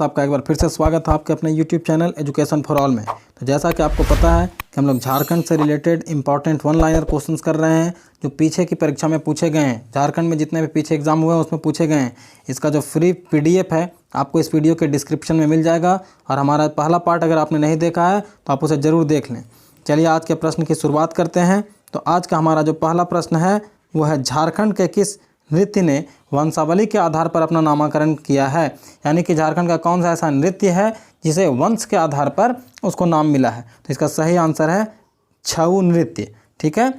आपका एक बार फिर से स्वागत है आपके अपने YouTube channel education for all में। तो जैसा कि आपको पता है कि हम लोग झारखंड से related important one liner questions कर रहे हैं जो पीछे की परीक्षा में पूछे गए हैं। झारखंड में जितने भी पीछे एग्जाम हुए हैं उसमें पूछे गए हैं। इसका जो फ्री PDF है आपको इस वीडियो के डिस्क्रिप्शन में मिल जाएगा और हमारा पहला पार्ट अगर आपने नहीं देखा है तो आप उसे ज़रूर देख लें। चलिए आज के प्रश्न की शुरुआत करते हैं। तो आज का हमारा जो पहला प्रश्न है वो है, झारखंड के किस नृत्य ने वंशावली के आधार पर अपना नामकरण किया है। यानी कि झारखंड का कौन सा ऐसा नृत्य है जिसे वंश के आधार पर उसको नाम मिला है। तो इसका सही आंसर है छऊ नृत्य। ठीक है।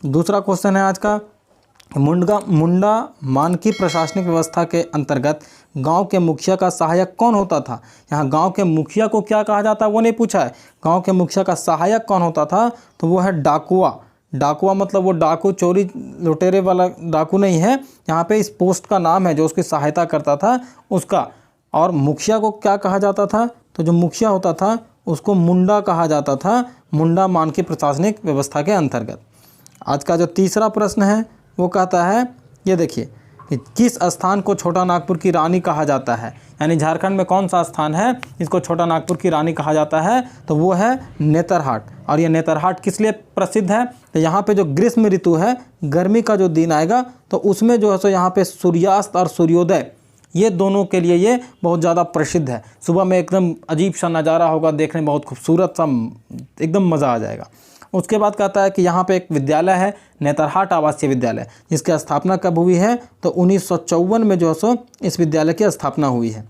दूसरा क्वेश्चन है आज का, मुंडा मानकी प्रशासनिक व्यवस्था के अंतर्गत गांव के मुखिया का सहायक कौन होता था। यहाँ गांव के मुखिया को क्या कहा जाता है वो नहीं पूछा है। गांव के मुखिया का सहायक कौन होता था तो वो है डाकुआ। डाकुआ मतलब वो डाकू चोरी लुटेरे वाला डाकू नहीं है। यहाँ पे इस पोस्ट का नाम है जो उसकी सहायता करता था उसका। और मुखिया को क्या कहा जाता था तो जो मुखिया होता था उसको मुंडा कहा जाता था, मुंडा मानकी प्रशासनिक व्यवस्था के अंतर्गत। आज का जो तीसरा प्रश्न है वो कहता है, ये देखिए कि किस स्थान को छोटा नागपुर की रानी कहा जाता है। यानी झारखंड में कौन सा स्थान है जिसको छोटा नागपुर की रानी कहा जाता है तो वो है नेतरहाट। और ये नेतरहाट किस लिए प्रसिद्ध है तो यहाँ पे जो ग्रीष्म ऋतु है, गर्मी का जो दिन आएगा तो उसमें जो है सो यहाँ पे सूर्यास्त और सूर्योदय ये दोनों के लिए ये बहुत ज़्यादा प्रसिद्ध है। सुबह में एकदम अजीब सा नज़ारा होगा, देखने में बहुत खूबसूरत सा, एकदम मज़ा आ जाएगा। उसके बाद कहता है कि यहाँ पे एक विद्यालय है नेतरहाट आवासीय विद्यालय, जिसकी स्थापना कब हुई है तो 1954 में जो है सो इस विद्यालय की स्थापना हुई है।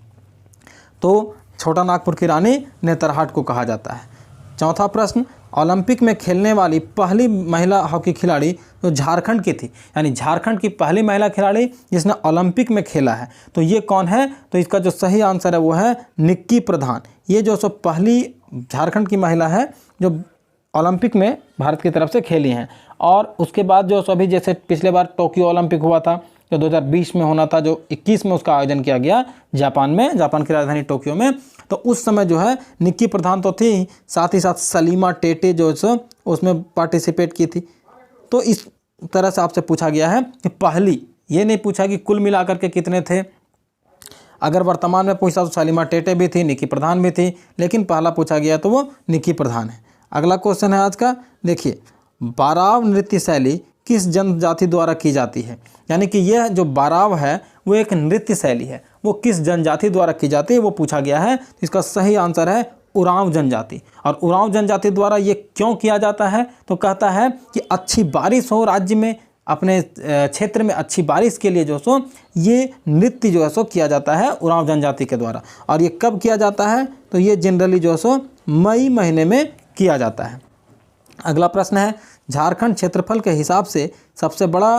तो छोटा नागपुर की रानी नेतरहाट को कहा जाता है। चौथा प्रश्न, ओलंपिक में खेलने वाली पहली महिला हॉकी खिलाड़ी जो झारखंड की थी, यानी झारखंड की पहली महिला खिलाड़ी जिसने ओलंपिक में खेला है तो ये कौन है तो इसका जो सही आंसर है वो है निक्की प्रधान। ये जो सो पहली झारखंड की महिला है जो ओलंपिक में भारत की तरफ से खेली हैं। और उसके बाद जो सभी जैसे पिछले बार टोक्यो ओलंपिक हुआ था जो 2020 में होना था, जो 21 में उसका आयोजन किया गया जापान में, जापान की राजधानी टोक्यो में, तो उस समय जो है निक्की प्रधान तो थी, साथ ही साथ सलीमा टेटे जो सो उसमें पार्टिसिपेट की थी। तो इस तरह से आपसे पूछा गया है कि पहली, ये नहीं पूछा कि कुल मिलाकर के कितने थे। अगर वर्तमान में पूछा तो सलीमा टेटे भी थी, निक्की प्रधान भी थी, लेकिन पहला पूछा गया तो वो निक्की प्रधान है। अगला क्वेश्चन है आज का, देखिए बाराव नृत्य शैली किस जनजाति द्वारा की जाती है। यानी कि यह जो बाराव है वो एक नृत्य शैली है, वो किस जनजाति द्वारा की जाती है वो पूछा गया है। इसका सही आंसर है उरांव जनजाति। और उरांव जनजाति द्वारा ये क्यों किया जाता है तो कहता है कि अच्छी बारिश हो राज्य में, अपने क्षेत्र में अच्छी बारिश के लिए जो सो ये नृत्य जो है सो किया जाता है उरांव जनजाति के द्वारा। और ये कब किया जाता है तो ये जनरली जो है सो मई महीने में किया जाता है। अगला प्रश्न है, झारखंड क्षेत्रफल के हिसाब से सबसे बड़ा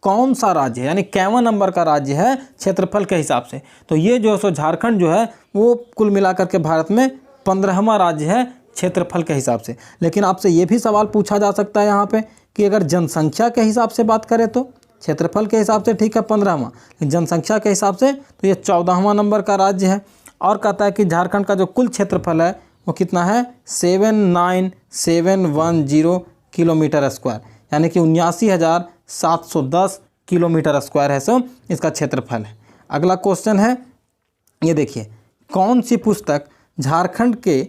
कौन सा राज्य है, यानी 51 नंबर का राज्य है क्षेत्रफल के हिसाब से। तो ये जो है सो झारखंड जो है वो कुल मिलाकर के भारत में 15वां राज्य है क्षेत्रफल के हिसाब से। लेकिन आपसे ये भी सवाल पूछा जा सकता है यहाँ पे कि अगर जनसंख्या के हिसाब से बात करें तो क्षेत्रफल के हिसाब से ठीक है 15वां, लेकिन जनसंख्या के हिसाब से तो ये 14वां नंबर का राज्य है। और कहता है कि झारखंड का जो कुल क्षेत्रफल है वो कितना है 79710 किलोमीटर स्क्वायर, यानी कि 79,710 किलोमीटर स्क्वायर है सो इसका क्षेत्रफल है। अगला क्वेश्चन है, ये देखिए कौन सी पुस्तक झारखंड के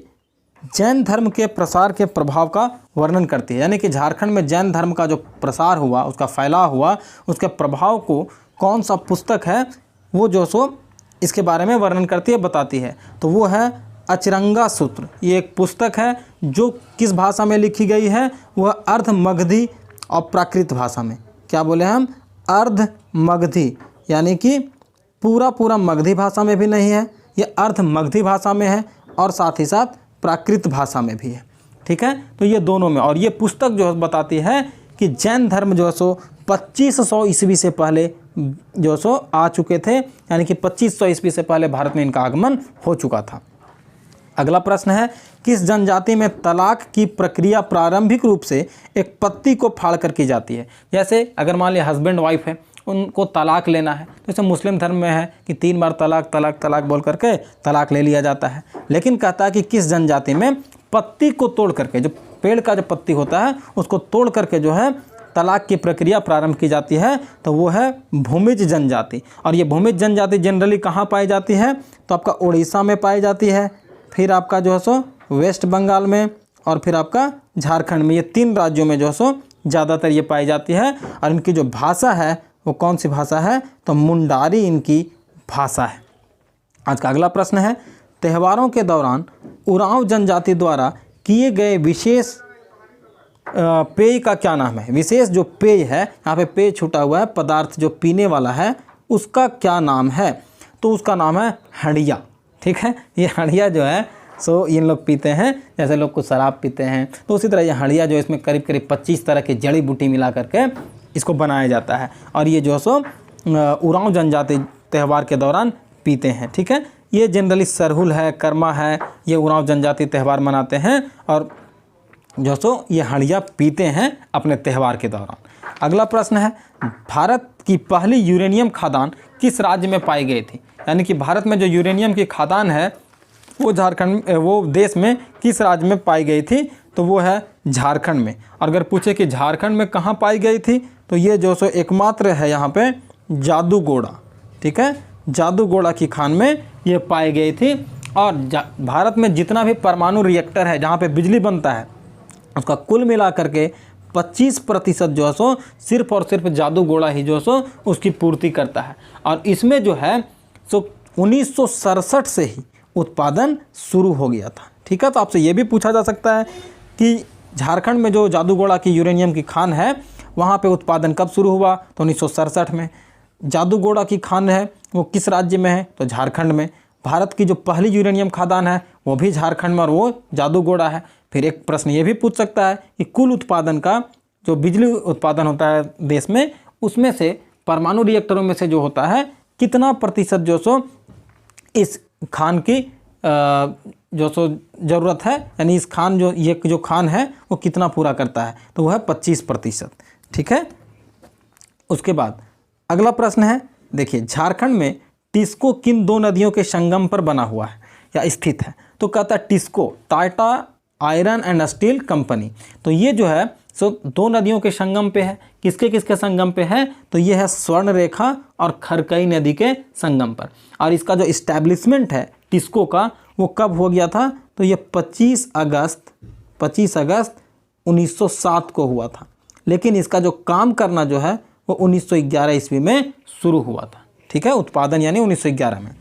जैन धर्म के प्रसार के प्रभाव का वर्णन करती है। यानी कि झारखंड में जैन धर्म का जो प्रसार हुआ, उसका फैलाव हुआ, उसके प्रभाव को कौन सा पुस्तक है वो जो सो इसके बारे में वर्णन करती है, बताती है। तो वो है अचरंगा सूत्र। ये एक पुस्तक है जो किस भाषा में लिखी गई है, वह अर्ध मगधी और प्राकृत भाषा में। क्या बोले हम, अर्ध मगधी, यानी कि पूरा मगधी भाषा में भी नहीं है, ये अर्ध मगधी भाषा में है और साथ ही साथ प्राकृत भाषा में भी है। ठीक है, तो ये दोनों में। और ये पुस्तक जो है बताती है कि जैन धर्म जो है सो 2500 ईस्वी से पहले जो सो आ चुके थे, यानी कि 2500 ईस्वी से पहले भारत में इनका आगमन हो चुका था। अगला प्रश्न है, किस जनजाति में तलाक की प्रक्रिया प्रारंभिक रूप से एक पत्ती को फाड़कर की जाती है। जैसे अगर मान लिया हस्बैंड वाइफ है, उनको तलाक लेना है, तो जैसे मुस्लिम धर्म में है कि 3 बार तलाक तलाक तलाक बोल करके तलाक ले लिया जाता है। लेकिन कहता है कि किस जनजाति में पत्ती को तोड़ करके, जो पेड़ का जो पत्ती होता है उसको तोड़ करके जो है तलाक की प्रक्रिया प्रारंभ की जाती है, तो वो है भूमिज जनजाति। और ये भूमिज जनजाति जनरली कहाँ पाई जाती है, तो आपका उड़ीसा में पाई जाती है, फिर आपका जो है सो वेस्ट बंगाल में, और फिर आपका झारखंड में। ये 3 राज्यों में जो है सो ज़्यादातर ये पाई जाती है। और इनकी जो भाषा है वो कौन सी भाषा है, तो मुंडारी इनकी भाषा है। आज का अगला प्रश्न है, त्योहारों के दौरान उरांव जनजाति द्वारा किए गए विशेष पेय का क्या नाम है। विशेष जो पेय है, यहाँ पे पेय छूटा हुआ है, पदार्थ जो पीने वाला है उसका क्या नाम है, तो उसका नाम है हंडिया। ठीक है, ये हंडिया जो है सो इन लोग पीते हैं, जैसे लोग कुछ शराब पीते हैं, तो उसी तरह ये हंडिया जो है इसमें करीब करीब 25 तरह की जड़ी बूटी मिला करके इसको बनाया जाता है। और ये जो है सो उरांव जनजाति त्यौहार के दौरान पीते हैं। ठीक है, ये जनरली सरहुल है, कर्मा है, ये उरांव जनजाति त्यौहार मनाते हैं और जो सो ये हंडिया पीते हैं अपने त्यौहार के दौरान। अगला प्रश्न है, भारत की पहली यूरेनियम खदान किस राज्य में पाई गई थी। यानी कि भारत में जो यूरेनियम की खदान है वो वो देश में किस राज्य में पाई गई थी, तो वो है झारखंड में। और अगर पूछे कि झारखंड में कहाँ पाई गई थी, तो ये जो सो एकमात्र है यहाँ पे जादूगोड़ा। ठीक है, जादूगोड़ा की खान में ये पाई गई थी। और भारत में जितना भी परमाणु रिएक्टर है जहाँ पे बिजली बनता है उसका कुल मिला करके 25% जो है सो सिर्फ और सिर्फ जादूगोड़ा ही जो है सो उसकी पूर्ति करता है। और इसमें जो है सो 1967 से ही उत्पादन शुरू हो गया था। ठीक है, तो आपसे ये भी पूछा जा सकता है कि झारखंड में जो जादूगोड़ा की यूरेनियम की खान है वहाँ पे उत्पादन कब शुरू हुआ, तो 1967 में। जादूगोड़ा की खान है वो किस राज्य में है, तो झारखंड में। भारत की जो पहली यूरेनियम खदान है वो भी झारखंड में और वो जादूगोड़ा है। फिर एक प्रश्न ये भी पूछ सकता है कि कुल उत्पादन का जो बिजली उत्पादन होता है देश में, उसमें से परमाणु रिएक्टरों में से जो होता है कितना प्रतिशत जो सो इस खान की जो सो ज़रूरत है, यानी इस खान ये जो खान है वो कितना पूरा करता है, तो वह है 25%। ठीक है, उसके बाद अगला प्रश्न है, देखिए झारखंड में टिस्को किन 2 नदियों के संगम पर बना हुआ है या स्थित है, तो कहता है TISCO Tata iron and steel company. तो ये जो है सो 2 नदियों के संगम पे है। किसके किसके संगम पे है, तो ये है स्वर्ण रेखा और खरकई नदी के संगम पर। और इसका जो इस्टेब्लिशमेंट है टिस्को का वो कब हो गया था, तो ये 25 अगस्त 1907 को हुआ था। लेकिन इसका जो काम करना जो है वो 1911 ईस्वी में शुरू हुआ था। ठीक है, उत्पादन यानी 1911 में।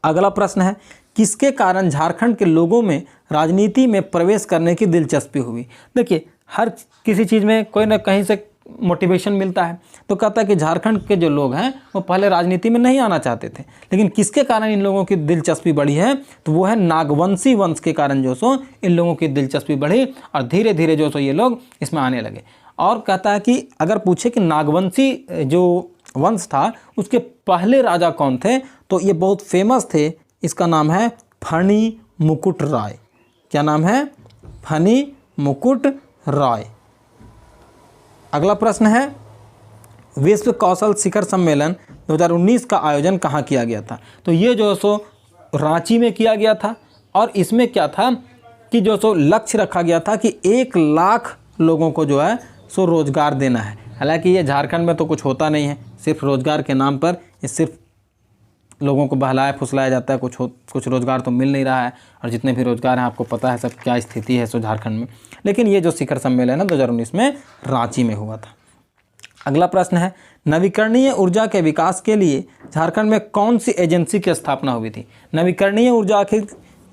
अगला प्रश्न है, किसके कारण झारखंड के लोगों में राजनीति में प्रवेश करने की दिलचस्पी हुई। देखिए हर किसी चीज़ में कोई ना कहीं से मोटिवेशन मिलता है, तो कहता है कि झारखंड के जो लोग हैं वो पहले राजनीति में नहीं आना चाहते थे, लेकिन किसके कारण इन लोगों की दिलचस्पी बढ़ी है, तो वो है नागवंशी वंश के कारण जो सो इन लोगों की दिलचस्पी बढ़ी और धीरे धीरे जो सो ये लोग इसमें आने लगे। और कहता है कि अगर पूछे कि नागवंशी जो वंश था उसके पहले राजा कौन थे, तो ये बहुत फेमस थे। इसका नाम है फणी मुकुट राय। क्या नाम है, फणी मुकुट राय। अगला प्रश्न है, विश्व कौशल शिखर सम्मेलन 2019 का आयोजन कहाँ किया गया था, तो ये जो सो रांची में किया गया था। और इसमें क्या था कि जो सो लक्ष्य रखा गया था कि 1 लाख लोगों को जो है सो रोज़गार देना है। हालांकि ये झारखंड में तो कुछ होता नहीं है, सिर्फ रोज़गार के नाम पर ये सिर्फ लोगों को बहलाया फुसलाया जाता है, कुछ रोज़गार तो मिल नहीं रहा है। और जितने भी रोज़गार हैं आपको पता है सब क्या स्थिति है सो झारखंड में। लेकिन ये जो शिखर सम्मेलन है 2019 में रांची में हुआ था। अगला प्रश्न है, नवीकरणीय ऊर्जा के विकास के लिए झारखंड में कौन सी एजेंसी की स्थापना हुई थी। नवीकरणीय ऊर्जा आखिर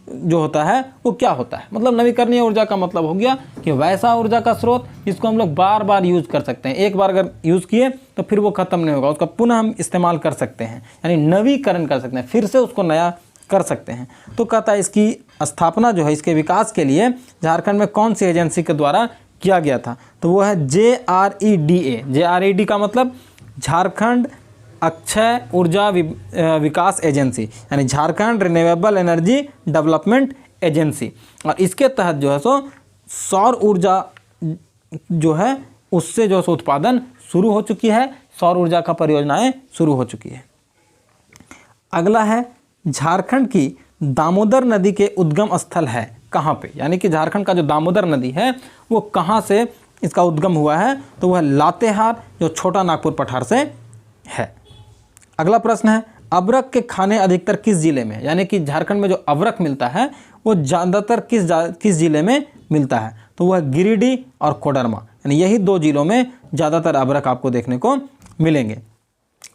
जो होता है वो क्या होता है, मतलब नवीकरणीय ऊर्जा का मतलब हो गया कि वैसा ऊर्जा का स्रोत जिसको हम लोग बार बार यूज़ कर सकते हैं। एक बार अगर यूज़ किए तो फिर वो ख़त्म नहीं होगा, उसका पुनः हम इस्तेमाल कर सकते हैं, यानी नवीकरण कर सकते हैं, फिर से उसको नया कर सकते हैं। तो कहता है इसकी स्थापना जो है इसके विकास के लिए झारखंड में कौन सी एजेंसी के द्वारा किया गया था, तो वो है JREDA। JRED का मतलब झारखंड अक्षय ऊर्जा विकास एजेंसी, यानी Jharkhand renewable energy development agency. और इसके तहत जो है सो सौर ऊर्जा जो है उससे जो है उत्पादन शुरू हो चुकी है, सौर ऊर्जा का परियोजनाएं शुरू हो चुकी है। अगला है, झारखंड की दामोदर नदी के उद्गम स्थल है कहाँ पे, यानी कि झारखंड का जो दामोदर नदी है वो कहाँ से इसका उद्गम हुआ है, तो वह लातेहार जो छोटा नागपुर पठार से है। अगला प्रश्न है, अबरक के खाने अधिकतर किस जिले में, यानी कि झारखंड में जो अबरक मिलता है वो ज़्यादातर किस जिले में मिलता है, तो वह गिरिडीह और कोडरमा, यानी यही 2 जिलों में ज़्यादातर अबरक आपको देखने को मिलेंगे।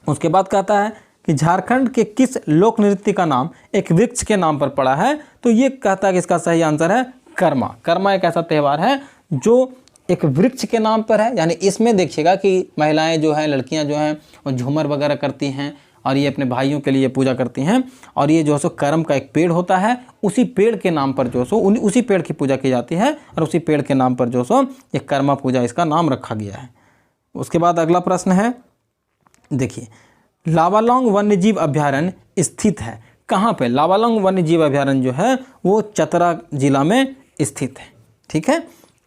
उसके बाद कहता है कि झारखंड के किस लोक नृत्य का नाम एक वृक्ष के नाम पर पड़ा है, तो ये कहता है कि इसका सही आंसर है कर्मा। कर्मा एक ऐसा त्यौहार है जो एक वृक्ष के नाम पर है, यानी इसमें देखिएगा कि महिलाएं जो हैं, लड़कियां जो हैं वो झूमर वगैरह करती हैं और ये अपने भाइयों के लिए पूजा करती हैं, और ये जो सो करम का एक पेड़ होता है, उसी पेड़ के नाम पर जो सो उसी पेड़ की पूजा की जाती है और उसी पेड़ के नाम पर जो सो ये कर्मा पूजा इसका नाम रखा गया है। उसके बाद अगला प्रश्न है, देखिए लावालौंग वन्यजीव अभयारण्य स्थित है कहाँ पे। लावालौंग वन्यजीव अभयारण्य जो है वो चतरा जिला में स्थित है, ठीक है।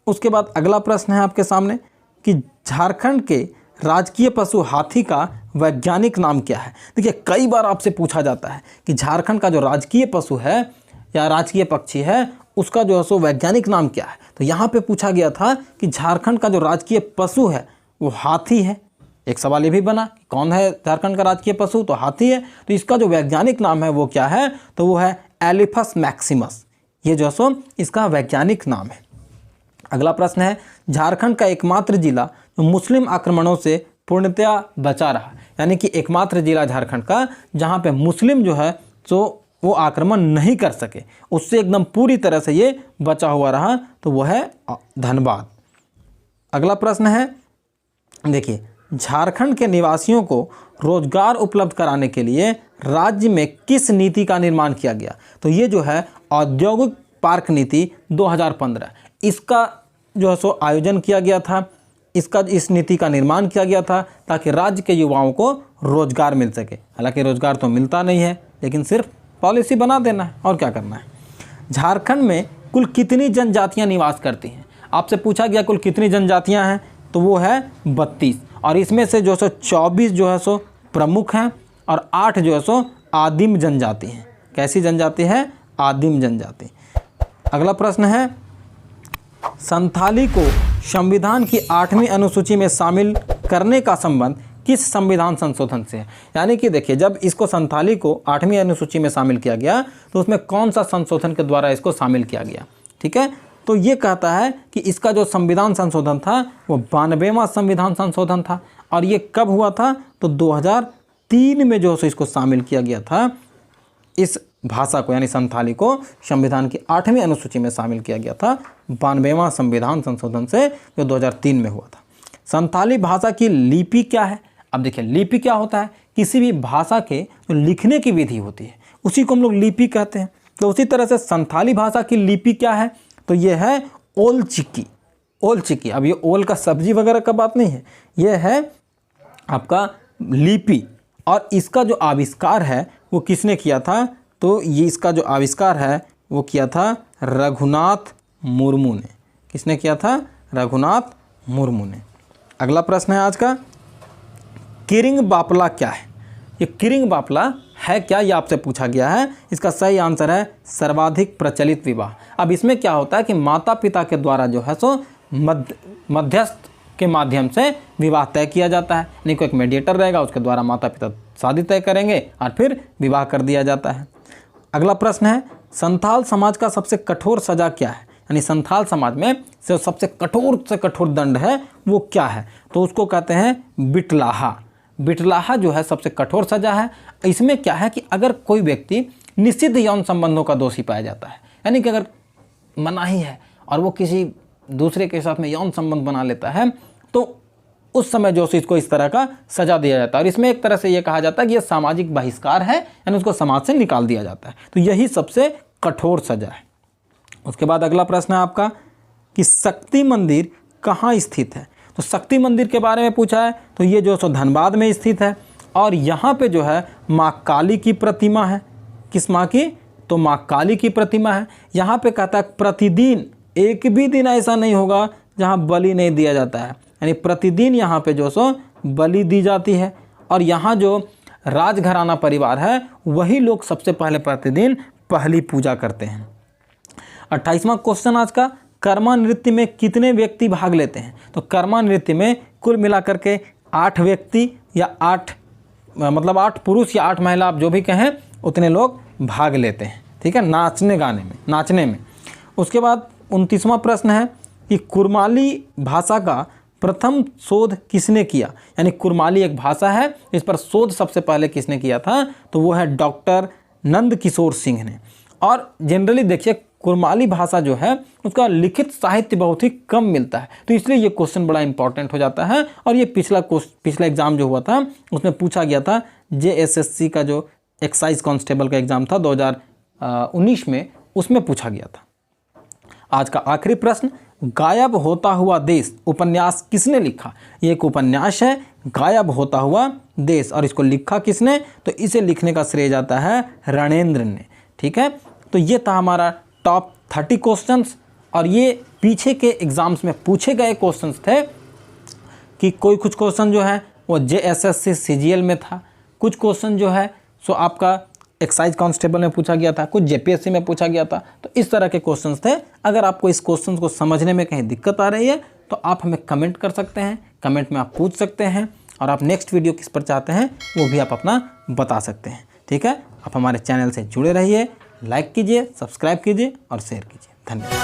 उसके बाद अगला प्रश्न है आपके सामने कि झारखंड के राजकीय पशु हाथी का वैज्ञानिक नाम क्या है। देखिए कई बार आपसे पूछा जाता है कि झारखंड का जो राजकीय पशु है या राजकीय पक्षी है उसका जो है सो वैज्ञानिक नाम क्या है। तो यहाँ पे पूछा गया था कि झारखंड का जो राजकीय पशु है वो हाथी है। एक सवाल ये भी बना कि कौन है झारखंड का राजकीय पशु, तो हाथी है। तो इसका जो वैज्ञानिक नाम है वो क्या है, तो वो है एलिफस मैक्सिमस। ये जो सो इसका वैज्ञानिक नाम है। अगला प्रश्न है, झारखंड का एकमात्र जिला जो मुस्लिम आक्रमणों से पूर्णतया बचा रहा, यानी कि एकमात्र जिला झारखंड का जहाँ पे मुस्लिम जो है तो वो आक्रमण नहीं कर सके, उससे एकदम पूरी तरह से ये बचा हुआ रहा, तो वो है धनबाद। अगला प्रश्न है, देखिए झारखंड के निवासियों को रोजगार उपलब्ध कराने के लिए राज्य में किस नीति का निर्माण किया गया, तो ये जो है औद्योगिक पार्क नीति 2015, इसका जो है सो आयोजन किया गया था। इस नीति का निर्माण किया गया था ताकि राज्य के युवाओं को रोजगार मिल सके। हालांकि रोजगार तो मिलता नहीं है, लेकिन सिर्फ पॉलिसी बना देना है और क्या करना है। झारखंड में कुल कितनी जनजातियां निवास करती हैं, आपसे पूछा गया कुल कितनी जनजातियां हैं, तो वो है 32, और इसमें से जो सो 24 जो है सो प्रमुख हैं और 8 जो है सो आदिम जनजाति हैं। कैसी जनजाति है, आदिम जनजाति। अगला प्रश्न है, संथाली को संविधान की 8वीं अनुसूची में शामिल करने का संबंध किस संविधान संशोधन से है। यानी कि देखिए जब इसको संथाली को 8वीं अनुसूची में शामिल किया गया तो उसमें कौन सा संशोधन के द्वारा इसको शामिल किया गया, ठीक है। तो ये कहता है कि इसका जो संविधान संशोधन था वो 92वां संविधान संशोधन था, और ये कब हुआ था, तो 2003 में जो है इसको शामिल किया गया था। इस भाषा को यानी संथाली को संविधान की 8वीं अनुसूची में शामिल किया गया था 92वां संविधान संशोधन से, जो 2003 में हुआ था। संथाली भाषा की लिपि क्या है। अब देखिए लिपि क्या होता है, किसी भी भाषा के जो लिखने की विधि होती है उसी को हम लोग लिपि कहते हैं। तो उसी तरह से संथाली भाषा की लिपि क्या है, तो ये है ओल चिकी। ओल चिकी, अब ये ओल का सब्जी वगैरह का बात नहीं है, ये है आपका लिपि। और इसका जो आविष्कार है वो किसने किया था, तो ये इसका जो आविष्कार है वो किया था रघुनाथ मुर्मू ने। किसने किया था, रघुनाथ मुर्मू ने। अगला प्रश्न है आज का, किरिंग बापला क्या है। ये किरिंग बापला है क्या, ये आपसे पूछा गया है। इसका सही आंसर है सर्वाधिक प्रचलित विवाह। अब इसमें क्या होता है कि माता पिता के द्वारा जो है सो मध्यस्थ के माध्यम से विवाह तय किया जाता है। नहीं, कोई एक मीडिएटर रहेगा, उसके द्वारा माता पिता शादी तय करेंगे और फिर विवाह कर दिया जाता है। अगला प्रश्न है, संथाल समाज का सबसे कठोर सजा क्या है। यानी संथाल समाज में जो सबसे कठोर से कठोर दंड है वो क्या है, तो उसको कहते हैं बिटलाहा। बिटलाहा जो है सबसे कठोर सजा है। इसमें क्या है कि अगर कोई व्यक्ति निषिद्ध यौन संबंधों का दोषी पाया जाता है, यानी कि अगर मनाही है और वो किसी दूसरे के साथ में यौन संबंध बना लेता है, तो उस समय जो इसको इस तरह का सजा दिया जाता है। और इसमें एक तरह से ये कहा जाता है कि ये सामाजिक बहिष्कार है, यानी उसको समाज से निकाल दिया जाता है। तो यही सबसे कठोर सजा है। उसके बाद अगला प्रश्न है आपका कि शक्ति मंदिर कहाँ स्थित है। तो शक्ति मंदिर के बारे में पूछा है, तो ये जो सो धनबाद में स्थित है, और यहाँ पे जो है माँ काली की प्रतिमा है। किस माँ की, तो माँ काली की प्रतिमा है। यहाँ पे कहता है प्रतिदिन, एक भी दिन ऐसा नहीं होगा जहाँ बलि नहीं दिया जाता है, यानी प्रतिदिन यहाँ पे जो सो बलि दी जाती है। और यहाँ जो राजघराना परिवार है वही लोग सबसे पहले प्रतिदिन पहली पूजा करते हैं। 28वां क्वेश्चन आज का, कर्मा नृत्य में कितने व्यक्ति भाग लेते हैं? तो कर्मा नृत्य में कुल मिलाकर के 8 व्यक्ति या 8 मतलब 8 पुरुष या 8 महिला, आप जो भी कहें उतने लोग भाग लेते हैं, ठीक है, नाचने में। उसके बाद 29वां प्रश्न है कि कुरमाली भाषा का प्रथम शोध किसने किया? यानी कुरमाली एक भाषा है, इस पर शोध सबसे पहले किसने किया था? तो वो है डॉक्टर नंद किशोर सिंह ने। और जनरली देखिए कुरमाली भाषा जो है उसका लिखित साहित्य बहुत ही कम मिलता है, तो इसलिए ये क्वेश्चन बड़ा इंपॉर्टेंट हो जाता है। और ये पिछला एग्जाम जो हुआ था उसमें पूछा गया था, JSSC का जो एक्साइज कांस्टेबल का एग्जाम था 2019 में, उसमें पूछा गया था। आज का आखिरी प्रश्न, गायब होता हुआ देश उपन्यास किसने लिखा? ये एक उपन्यास है, गायब होता हुआ देश, और इसको लिखा किसने? तो इसे लिखने का श्रेय जाता है रणेंद्र ने, ठीक है। तो ये था हमारा टॉप 30 क्वेश्चंस, और ये पीछे के एग्जाम्स में पूछे गए क्वेश्चंस थे कि कुछ क्वेश्चन जो है वो JSSC CGL में था, कुछ क्वेश्चन जो है सो आपका एक्साइज कांस्टेबल में पूछा गया था, कुछ JPSC में पूछा गया था। तो इस तरह के क्वेश्चंस थे। अगर आपको इस क्वेश्चन को समझने में कहीं दिक्कत आ रही है तो आप हमें कमेंट कर सकते हैं, कमेंट में आप पूछ सकते हैं, और आप नेक्स्ट वीडियो किस पर चाहते हैं वो भी आप अपना बता सकते हैं, ठीक है। आप हमारे चैनल से जुड़े रहिए, लाइक कीजिए, सब्सक्राइब कीजिए और शेयर कीजिए। धन्यवाद।